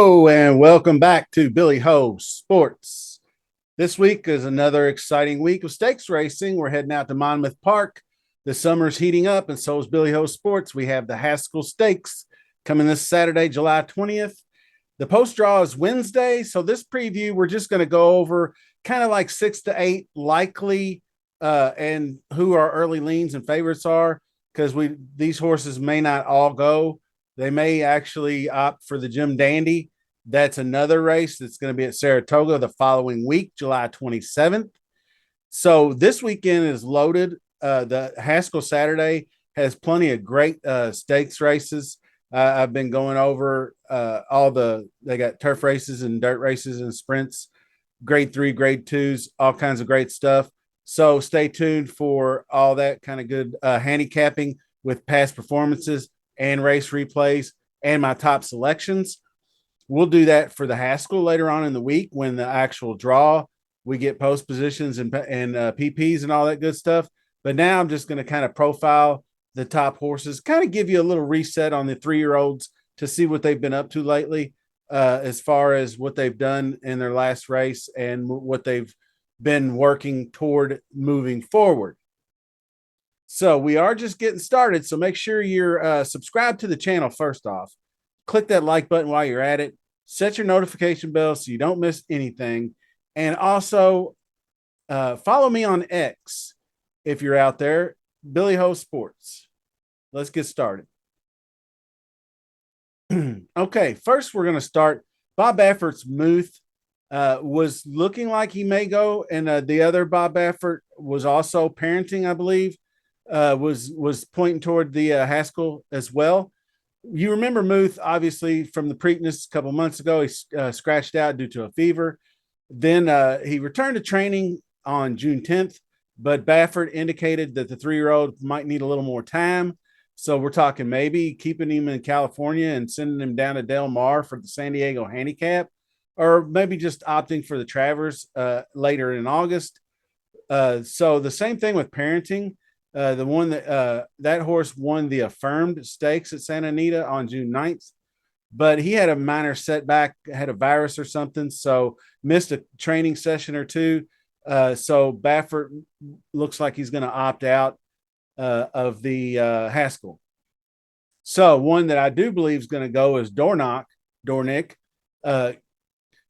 Hello and welcome back to Billy Ho Sports. This week is another exciting week of stakes racing. We're heading out to Monmouth Park. The summer's heating up, and so is Billy Ho Sports. We have the Haskell Stakes coming this Saturday, July 20th. The post draw is Wednesday. So this preview, we're just going to go over kind of like 6 to 8 likely and who our early leans and favorites are, because these horses may not all go. They may actually opt for the Jim Dandy. That's another race that's going to be at Saratoga the following week, July 27th. So this weekend is loaded. The Haskell Saturday has plenty of great stakes races. I've been going over they got turf races and dirt races and sprints, grade 3, grade 2s, all kinds of great stuff. So stay tuned for all that kind of good handicapping with past performances and race replays and my top selections. We'll do that for the Haskell later on in the week when the actual draw, we get post positions and PPs and all that good stuff. But now I'm just going to kind of profile the top horses, kind of give you a little reset on the 3-year-olds to see what they've been up to lately, as far as what they've done in their last race and what they've been working toward moving forward. So we are just getting started. So make sure you're subscribed to the channel first off. Click that like button while you're at it. Set your notification bell so you don't miss anything. And also follow me on X if you're out there, Billy Ho Sports. Let's get started. Okay, first we're going to start. Bob Baffert's Muth was looking like he may go, and the other Bob Baffert was also parenting, I believe. Was pointing toward the Haskell as well. You remember Muth, obviously, from the Preakness a couple months ago. He scratched out due to a fever. Then he returned to training on June 10th, but Baffert indicated that the 3-year-old might need a little more time. So we're talking maybe keeping him in California and sending him down to Del Mar for the San Diego handicap, or maybe just opting for the Travers later in August. So the same thing with parenting. The one that horse won the Affirmed Stakes at Santa Anita on June 9th, but he had a minor setback, had a virus or something, so missed a training session or two. So Baffert looks like he's going to opt out of the Haskell. So one that I do believe is going to go is Dornick.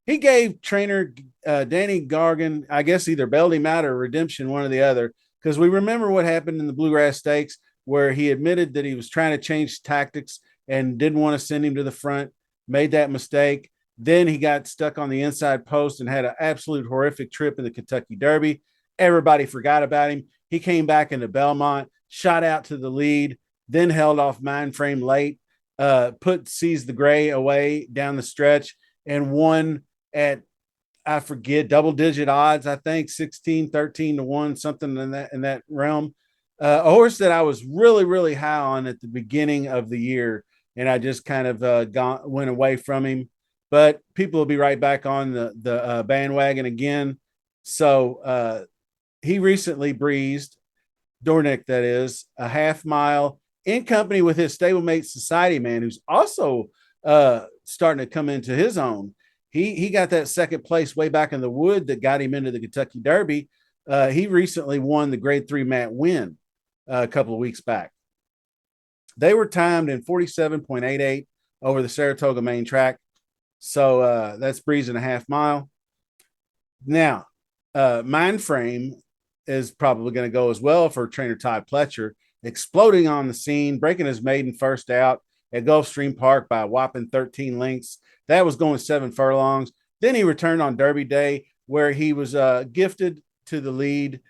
He gave trainer Danny Gargan, I guess, either bailed him out or redemption, one or the other, because we remember what happened in the Bluegrass Stakes where he admitted that he was trying to change tactics and didn't want to send him to the front, made that mistake. Then he got stuck on the inside post and had an absolute horrific trip in the Kentucky Derby. Everybody forgot about him. He came back into Belmont, shot out to the lead, then held off Mindframe late, put Seize the Gray away down the stretch, and won at, I forget, double-digit odds, I think, 16, 13 to 1, something in that realm. A horse that I was really, really high on at the beginning of the year, and I just kind of went away from him. But people will be right back on the bandwagon again. So he recently breezed, Dornick that is, a half mile in company with his stablemate Society Man, who's also starting to come into his own. He got that second place way back in the wood that got him into the Kentucky Derby. He recently won the grade 3 Matt Win a couple of weeks back. They were timed in 47.88 over the Saratoga main track. So that's breezing a half mile. Now, Mindframe is probably going to go as well for trainer Todd Pletcher, exploding on the scene, breaking his maiden first out at Gulfstream Park by a whopping 13 lengths. That was going 7 furlongs. Then he returned on Derby Day, where he was gifted to the lead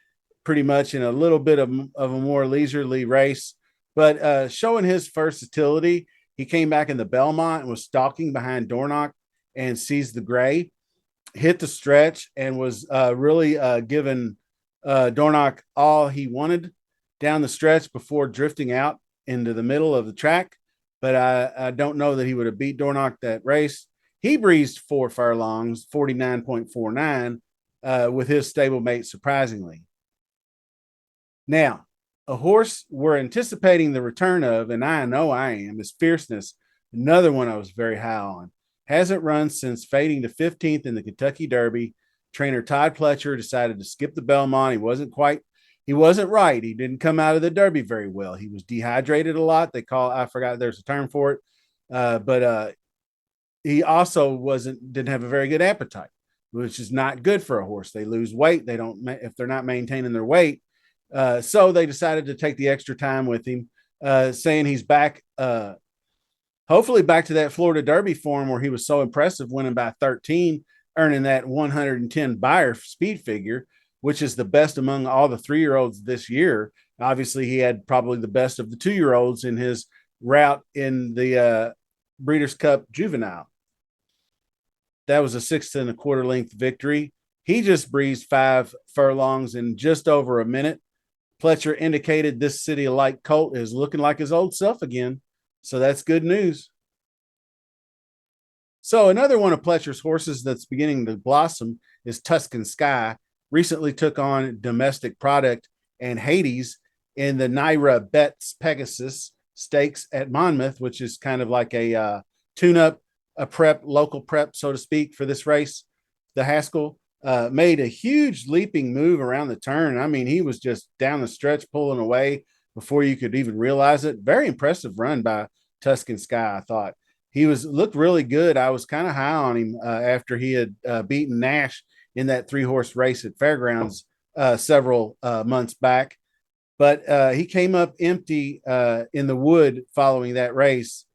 pretty much in a little bit of a more leisurely race. But showing his versatility, he came back in the Belmont and was stalking behind Dornock and Seized the Gray, hit the stretch, and was really giving Dornock all he wanted down the stretch before drifting out into the middle of the track. But I don't know that he would have beat Dornock that race. He breezed 4 furlongs, 49.49, with his stablemate, surprisingly. Now, a horse we're anticipating the return of, and I know I am, is Fierceness, another one I was very high on. Hasn't run since fading to 15th in the Kentucky Derby. Trainer Todd Pletcher decided to skip the Belmont. He wasn't right. He didn't come out of the Derby very well. He was dehydrated a lot. I forgot there's a term for it. But he also didn't have a very good appetite, which is not good for a horse. They lose weight. They don't, if they're not maintaining their weight. So they decided to take the extra time with him, saying he's back, hopefully back to that Florida Derby form where he was so impressive, winning by 13, earning that 110 Beyer speed figure, which is the best among all the 3-year-olds this year. Obviously, he had probably the best of the 2-year-olds in his route in the Breeders' Cup Juvenile. That was a 6 1/4 length victory. He just breezed 5 furlongs in just over a minute. Pletcher indicated this City of Light colt is looking like his old self again. So that's good news. So another one of Pletcher's horses that's beginning to blossom is Tuscan Sky. Recently took on Domestic Product and Hades in the Naira Betts Pegasus Stakes at Monmouth, which is kind of like a tune-up, a local prep, so to speak, for this race. The Haskell made a huge leaping move around the turn. I mean, he was just down the stretch pulling away before you could even realize it. Very impressive run by Tuscan Sky, I thought. He looked really good. I was kind of high on him after he had beaten Nash in that 3-horse race at Fairgrounds several months back. But he came up empty in the wood following that race,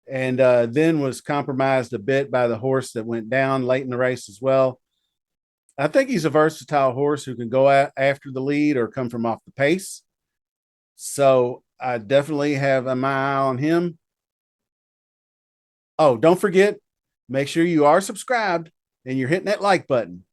and then was compromised a bit by the horse that went down late in the race as well. I think he's a versatile horse who can go after the lead or come from off the pace. So I definitely have my eye on him. Oh, don't forget, make sure you are subscribed and you're hitting that like button.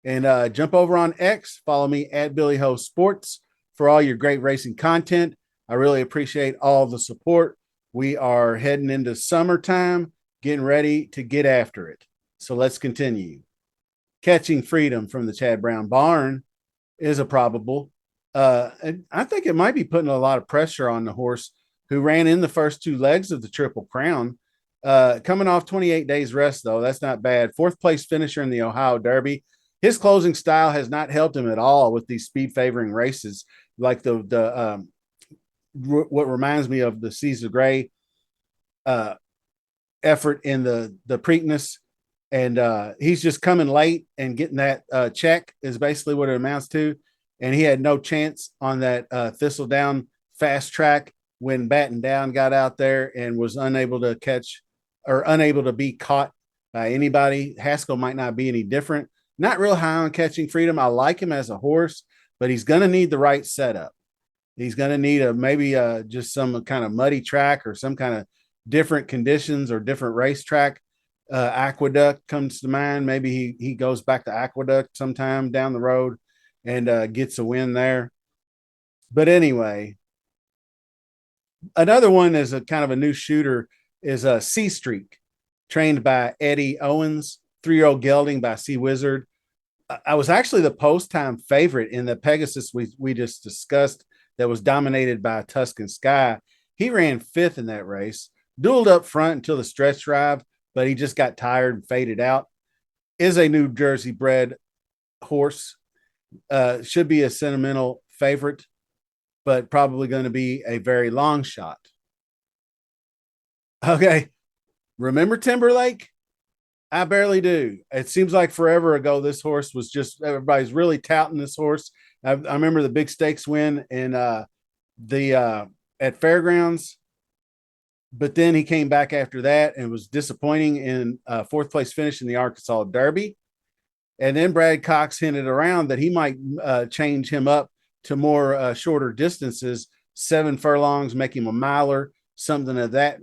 And jump over on X, follow me at Billy Ho Sports for all your great racing content. I really appreciate all the support. We are heading into summertime, getting ready to get after it. So let's continue. Catching Freedom from the Chad Brown barn is a probable. And I think it might be putting a lot of pressure on the horse who ran in the first 2 legs of the Triple Crown. Coming off 28 days rest, though, that's not bad. 4th place finisher in the Ohio Derby. His closing style has not helped him at all with these speed favoring races, like what reminds me of the Caesar Gray effort in the Preakness. And he's just coming late and getting that check is basically what it amounts to. And he had no chance on that Thistledown fast track when Batten Down got out there and was unable to catch or unable to be caught by anybody. Haskell might not be any different. Not real high on Catching Freedom. I like him as a horse, but he's going to need the right setup. He's going to need maybe just some kind of muddy track or some kind of different conditions or different racetrack. Aqueduct comes to mind. Maybe he goes back to Aqueduct sometime down the road and gets a win there. But anyway, another one is a kind of a new shooter is a Sea Streak, trained by Eddie Owens, 3-year-old gelding by Sea Wizard. I was actually the post-time favorite in the Pegasus we just discussed that was dominated by Tuscan Sky. He ran 5th in that race, dueled up front until the stretch drive, but he just got tired and faded out. Is a New Jersey bred horse. Should be a sentimental favorite, but probably going to be a very long shot. Okay. Remember Timberlake? I barely do. It seems like forever ago, this horse was just, everybody's really touting this horse. I remember the big stakes win in at Fairgrounds, but then he came back after that and was disappointing in 4th place finish in the Arkansas Derby. And then Brad Cox hinted around that he might change him up to more shorter distances, 7 furlongs, make him a miler, something of that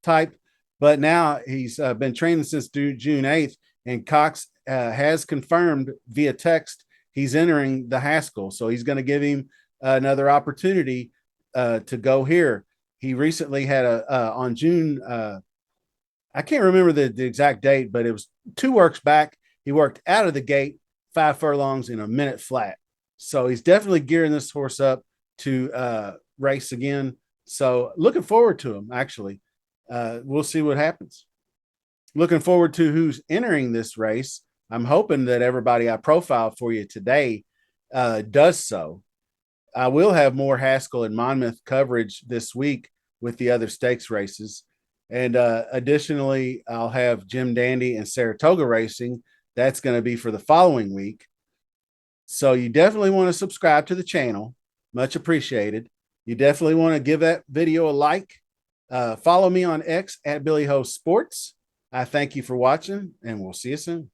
type. But now he's been training since June 8th, and Cox has confirmed via text he's entering the Haskell. So he's going to give him another opportunity to go here. He recently had on June, I can't remember the exact date, but it was 2 works back. He worked out of the gate 5 furlongs in a minute flat. So he's definitely gearing this horse up to race again. So looking forward to him, actually. We'll see what happens. Looking forward to who's entering this race. I'm hoping that everybody I profiled for you today does so. I will have more Haskell and Monmouth coverage this week with the other stakes races. And additionally, I'll have Jim Dandy and Saratoga racing. That's going to be for the following week. So you definitely want to subscribe to the channel. Much appreciated. You definitely want to give that video a like. Follow me on X at Billy Ho Sports. I thank you for watching, and we'll see you soon.